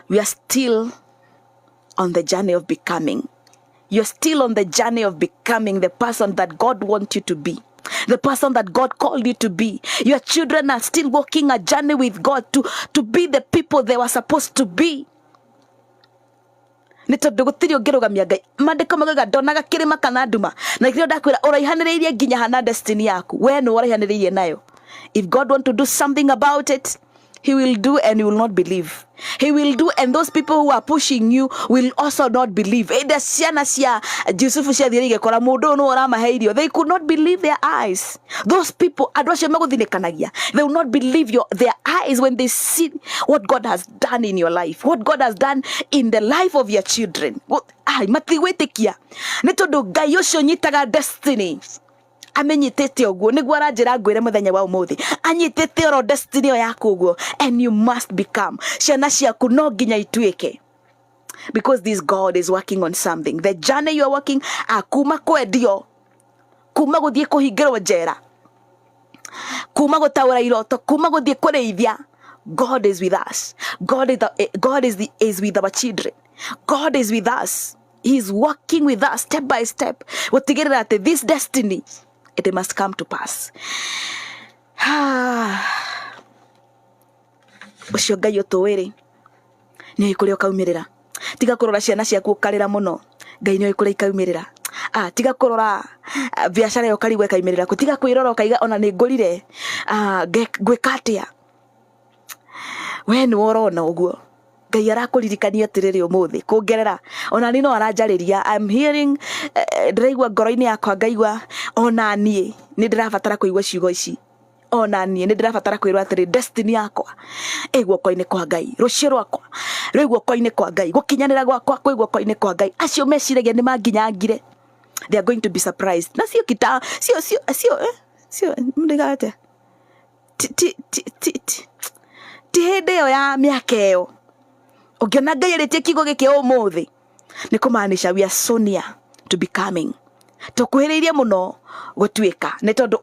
we are still on the journey of becoming. You're still on the journey of becoming the person that God wants you to be. The person that God called you to be. Your children are still walking a journey with God to be the people they were supposed to be. Nito dogotiri ogerogamia Ngai mandika magaga donaga kirima kana nduma na ikiro ndakwira uraihaniririe nginya hana destiny yaku we no uraihaniririe nayo. If God want to do something about it, He will do, and you will not believe. He will do, and those people who are pushing you will also not believe. They could not believe their eyes. Those people, they will not believe their eyes when they see what God has done in your life, what God has done in the life of your children. Destiny. Amenyitete oguo niguo aranjira ngwire muthenya wa umuthi anyitete ro destiny yaku oguo, and you must become ciana ciaku no nginya ituike, because this God is working on something. The journey you are working akuma kwendio, kuma guthie kuhingirwo njera, kuma gutaura iroto, kuma guthie kureithia. God is with us. God is with our children. God is with us. He is working with us step by step. Wotigirira ati this destiny, it must come to pass. Ucio Ngai utwiri ni ikuri ukaumirira. Tiga kurora ciana ciaku ukarira muno. Ngai ni ikuri ikaumirira. Tiga kurora biashara yo kari gweka imirira. Tiga kwirora ukaiga ona ni ngurire gwekatia. We ni worona uguo. Ngai arakuririkania atiriri umuthi kuongerera ona ni no aranjariria. I'm hearing ndiraigua ngoro-ini yakwa ngaigua ona nie ni ndirabatara kuigua ciugo ici. Ona nie ni ndirabatara kwirwa atiri destiny yakwa guoko-ini kwa Ngai, rucio rwakwa rwi guoko-ini kwa Ngai, gukinyanira gwakwa kwi guoko-ini kwa Ngai. Acio meciragia ni manginyangire, they are going to be surprised. Na sio kita sio mndigate ti hinde yo ya miaka iyo ugiona Ngai aritie kigo giki umuthi ni kumaanisha we are so near to becoming, tukuhiriirie muno gutuika ni tondu